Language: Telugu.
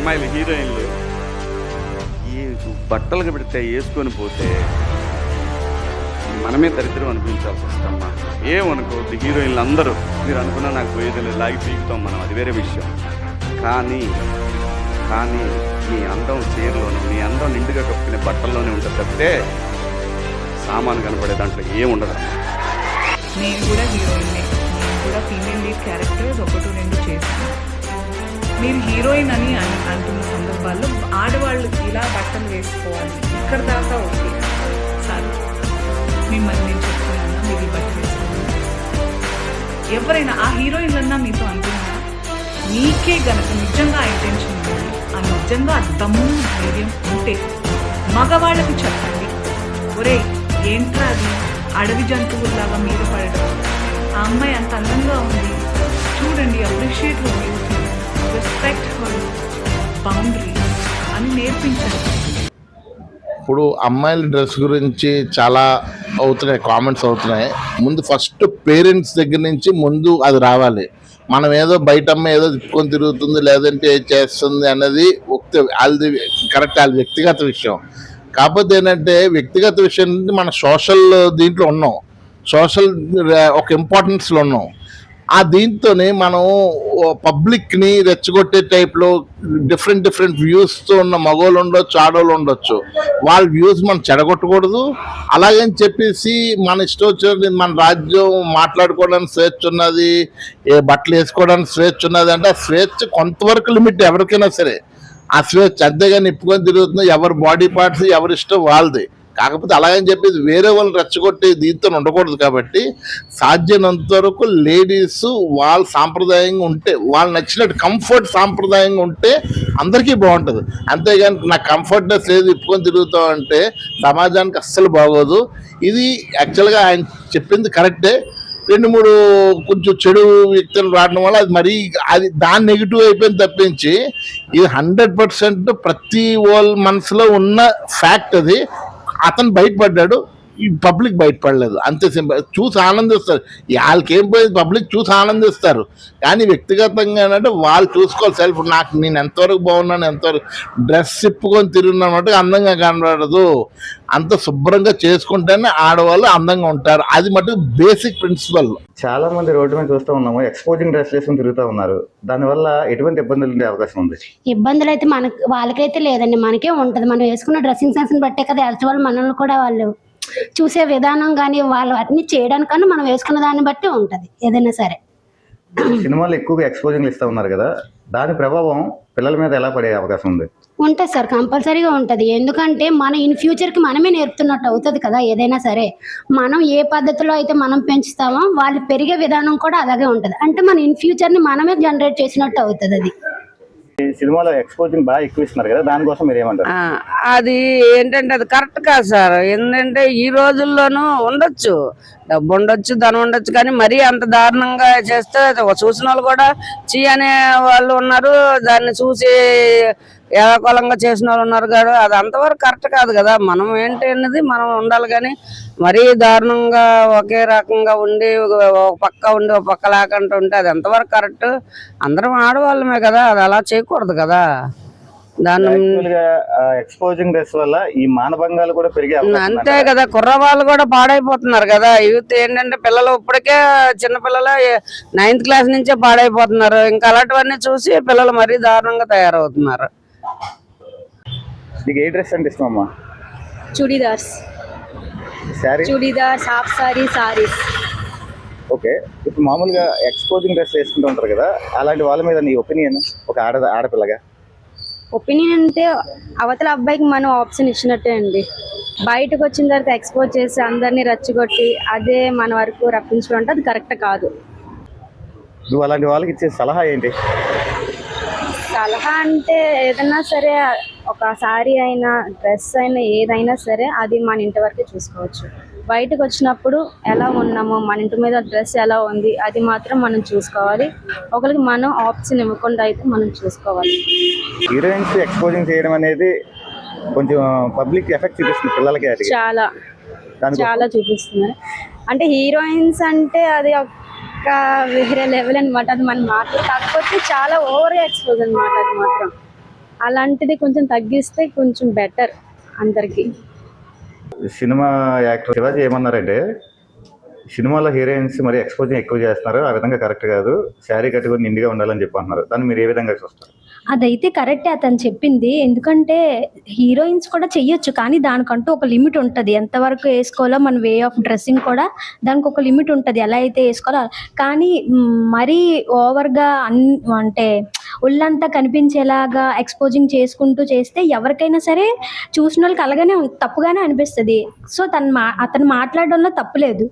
అమ్మాయిలు హీరోయిన్లు ఈ బట్టలకు పెడితే వేసుకొని పోతే మనమే దరిద్రం అనిపించాల్సి వస్తామా. ఏమనుకోవద్దు, హీరోయిన్లు అందరూ మీరు అనుకున్నా నాకు పోయేది లాగి పీకుతాం మనం, అది వేరే విషయం. కానీ కానీ నీ అందం చీరలోనే, నీ అందం నిండుగా కప్పుకునే బట్టల్లోనే ఉంటుంది తప్పితే సామాను కనపడే దాంట్లో ఏముండదు. నేను కూడా హీరోయిన్నే, నేను కూడా ఫీమేల్ లీడ్ క్యారెక్టర్స్ 1-2 చేశాను. మీరు హీరోయిన్ అని అంటున్న సందర్భాల్లో ఆడవాళ్ళు ఇలా బట్టలు వేసుకోవాలి, ఇక్కడ దాకా ఓకే సార్. మిమ్మల్ని నేను చెప్తున్నాను, మీరు ఈ బట్టలు వేసుకోవాలి. ఎవరైనా ఆ హీరోయిన్లన్నా మీతో అంటున్నా, మీకే గనక నిజంగా ఆ ఇంటెన్షన్ ఉంది, ఆ నిజంగా దమ్ము ధైర్యం ఉంటే మగవాళ్ళకి చెప్పండి, ఒరే ఏంట్రా అది అడవి జంతువుల్లాగా మీద పడడం, ఆ అమ్మాయి అంత అందంగా ఉంది చూడండి, appreciate her beauty, respect her boundaries అని నేర్పించండి. ఇప్పుడు అమ్మాయిల డ్రెస్ గురించి చాలా అవుతున్నాయి, కామెంట్స్ అవుతున్నాయి. ముందు ఫస్ట్ పేరెంట్స్ దగ్గర నుంచి ముందు అది రావాలి. మనం ఏదో బయట అమ్మ ఏదో తిప్పుకొని తిరుగుతుంది లేదంటే చేస్తుంది అన్నది వాళ్ళది కరెక్ట్, వాళ్ళ వ్యక్తిగత విషయం. కాకపోతే ఏంటంటే వ్యక్తిగత విషయం మన సోషల్ దీంట్లో ఉన్నాం, సోషల్ ఒక ఇంపార్టెన్స్లో ఉన్నాం. ఆ దీంతోనే మనం పబ్లిక్ని రెచ్చగొట్టే టైప్లో డిఫరెంట్ వ్యూస్తో ఉన్న మగవాళ్ళు ఉండొచ్చు, ఆడవాళ్ళు ఉండొచ్చు. వాళ్ళ వ్యూస్ మనం చెడగొట్టకూడదు. అలాగని చెప్పేసి మన ఇష్టం వచ్చినది మన రాజ్యం మాట్లాడుకోవడానికి స్వేచ్ఛ ఉన్నది, ఏ బట్టలు వేసుకోవడానికి స్వేచ్ఛ ఉన్నది అంటే ఆ స్వేచ్ఛ కొంతవరకు లిమిట్ ఎవరికైనా సరే, ఆ స్వేచ్ఛ. అంతేగాని ఇప్పుకొని తిరుగుతుంది, ఎవరి బాడీ పార్ట్స్ ఎవరి ఇష్టం వాళ్ళది. కాకపోతే అలాగని చెప్పేసి వేరే వాళ్ళని రెచ్చగొట్టే దీంతో ఉండకూడదు. కాబట్టి సాధ్యమైనంత వరకు లేడీస్ వాళ్ళ సాంప్రదాయంగా ఉంటే, వాళ్ళు నచ్చినట్టు కంఫర్ట్ సాంప్రదాయంగా ఉంటే అందరికీ బాగుంటుంది. అంతేగాని నాకు కంఫర్ట్నెస్ లేదు ఇప్పుకొని తిరుగుతాం అంటే సమాజానికి అస్సలు బాగోదు. ఇది యాక్చువల్గా ఆయన చెప్పింది కరెక్టే. 2-3 కొంచెం చెడు వ్యక్తులు రావడం వల్ల అది మరీ అది దాని నెగిటివ్ అయిపోయింది తప్పించి ఇది 100% ప్రతి వాళ్ళ మనసులో ఉన్న ఫ్యాక్ట్. అది అతను బయటపడ్డాడు, ఈ పబ్లిక్ బయటపడలేదు, అంతే సింపుల్. చూసి ఆనందిస్తారు, వాళ్ళకేం పోయింది, పబ్లిక్ చూసి ఆనందిస్తారు. కానీ వ్యక్తిగతంగా ఏంటంటే వాళ్ళు చూసుకోవాలి సెల్ఫ్. నేను ఎంతవరకు బాగున్నాను, ఎంతవరకు డ్రెస్ ఇప్పుకొని తిరుగుతున్నట్టు అందంగా కనబడదు. అంత శుభ్రంగా చేసుకుంటేనే ఆడవాళ్ళు అందంగా ఉంటారు. అది మటుకు బేసిక్ ప్రిన్సిపల్. చాలా మంది రోడ్డు మీద చూస్తూ ఉన్నాము, ఎక్స్పోజింగ్ డ్రెస్ వేసుకొని తిరుగుతూ ఉన్నారు. దానివల్ల ఎటువంటి ఇబ్బందులు ఉండే అవకాశం ఉంది? ఇబ్బందులు అయితే వాళ్ళకైతే లేదండి, మనకే ఉంటుంది. మనం వేసుకున్న డ్రెస్సింగ్ సెన్స్ బట్టే కదా ఎల్చి వాళ్ళు మనల్ని కూడా వాళ్ళు చూసే విధానం కానీ వాళ్ళు అన్ని చేయడానికన్నా మనం వేసుకున్న దాన్ని బట్టి ఉంటుంది ఏదైనా సరే. సినిమాలు ఎక్కువగా ఎక్స్పోజింగ్ ఇస్తూ ఉన్నారు కదా, దాని ప్రభావం పిల్లల మీద ఎలా పడే అవకాశం ఉంది? ఉంటుంది సార్, కంపల్సరీగా ఉంటుంది. ఎందుకంటే మన ఇన్ ఫ్యూచర్కి మనమే నేర్పుతున్నట్టు అవుతుంది కదా. ఏదైనా సరే మనం ఏ పద్ధతిలో అయితే మనం పెంచుతామో వాళ్ళు పెరిగే విధానం కూడా అలాగే ఉంటుంది. అంటే మన ఇన్ ఫ్యూచర్ని మనమే జనరేట్ చేసినట్టు అవుతుంది. అది సినిమాలో ఎక్స్పోజింగ్ బాగా ఎక్కువ ఇస్తున్నారు కదా, దానికోసం మీరు ఏమంటారు? అది ఏంటంటే అది కరెక్ట్ కాదు సార్. ఏంటంటే ఈ రోజుల్లోనూ ఉండొచ్చు, డబ్బు ఉండొచ్చు, ధనం ఉండొచ్చు, కానీ మరీ అంత దారుణంగా చేస్తే చూసిన వాళ్ళు కూడా చీ అనే వాళ్ళు ఉన్నారు, దాన్ని చూసి ఏకకోలంగా చేసిన వాళ్ళు ఉన్నారు కదా. అది అంతవరకు కరెక్ట్ కాదు కదా. మనం ఏంటి అన్నది మనం ఉండాలి, కానీ మరీ దారుణంగా ఒకే రకంగా ఉండి ఒక పక్క ఉండి ఒక పక్క లేకుండా ఉంటే అది ఎంతవరకు కరెక్ట్? అందరం ఆడవాళ్ళమే కదా, అది అలా చేయకూడదు కదా. దాని ఎక్స్పోజింగ్ డ్రెస్ వల్ల ఈ మానభంగాలు కూడా పెరిగే అంతే కదా. కుర్రవాళ్ళు కూడా పాడైపోతున్నారు కదా. యూత్ ఏంటంటే పిల్లలు ఇప్పటికే చిన్నపిల్లలు 9th క్లాస్ నుంచే పాడైపోతున్నారు. ఇంకా అలాంటివన్నీ చూసి పిల్లలు మరీ దారుణంగా తయారవుతున్నారు. నీకు ఏ డ్రెస్ అంటే ఇష్టం అమ్మా? చుడీదార్స్, చుడీదార్స్, హాఫ్ సారీస్. ఓకే, ఇప్పుడు మామూలుగా ఎక్స్పోజింగ్ డ్రెస్ వేసుకుంటూ ఉంటారు కదా, అలాంటి వాళ్ళ మీద నీ ఒపీనియన్ ఒక ఆడపిల్లగా? ఒపీనియన్ అంటే అవతల అబ్బాయికి మనం ఆప్షన్ ఇచ్చినట్టే అండి. బయటకు వచ్చిన తర్వాత ఎక్స్పోజ్ చేసి అందరినీ రచ్చగొట్టి అదే మన వరకు రప్పించడం అంటే అది కరెక్ట్ కాదు. నువ్వు అలాంటి వాళ్ళకి ఇచ్చే సలహా ఏంటి? సలహా అంటే ఏదైనా సరే, ఒక సారీ అయినా డ్రెస్ అయినా ఏదైనా సరే అది మన ఇంటి వరకే చూసుకోవచ్చు. బయటకు వచ్చినప్పుడు ఎలా ఉన్నామో, మన ఇంటి మీద డ్రెస్ ఎలా ఉంది అది మాత్రం మనం చూసుకోవాలి. ఒకరికి మనం ఆప్షన్ ఇవ్వకుండా అయితే మనం చూసుకోవాలి. హీరోయిన్స్ ఎక్స్పోజింగ్ చేయడం అనేది కొంచెం పబ్లిక్ ఎఫెక్ట్ చూపిస్తుంది పిల్లలకి. చాలా చాలా చూపిస్తున్నారు. అంటే హీరోయిన్స్ అంటే అది ఒక వేరే లెవెల్ అనమాట. అది మన మాటలు కాకపోతే చాలా ఓవర్ ఎక్స్పోజ్ అనమాట. అది మాత్రం అలాంటిది కొంచెం తగ్గిస్తే కొంచెం బెటర్ అందరికీ. సినిమా యాక్టర్ శివాజీ ఏమన్నారంటే సినిమాలో హీరోయిన్స్ మరి ఎక్స్పోజింగ్ ఎక్కువ చేస్తున్నారు, ఆ విధంగా కరెక్ట్ కాదు, శారీ కట్టుకొని నిండుగా ఉండాలని చెప్పి అంటున్నారు. దాన్ని మీరు ఏ విధంగా చూస్తారు? అదైతే కరెక్టే అతను చెప్పింది. ఎందుకంటే హీరోయిన్స్ కూడా చెయ్యొచ్చు, కానీ దానికంటూ ఒక లిమిట్ ఉంటుంది. ఎంతవరకు వేసుకోవాలో మన వే ఆఫ్ డ్రెస్సింగ్ కూడా దానికి ఒక లిమిట్ ఉంటుంది, ఎలా అయితే వేసుకోవాలో కానీ మరీ ఓవర్గా అంటే ఒళ్ళంతా కనిపించేలాగా ఎక్స్పోజింగ్ చేసుకుంటూ చేస్తే ఎవరికైనా సరే చూసిన వాళ్ళకి అలాగనే తప్పుగానే అనిపిస్తుంది. సో అతను మాట్లాడడంలో తప్పులేదు.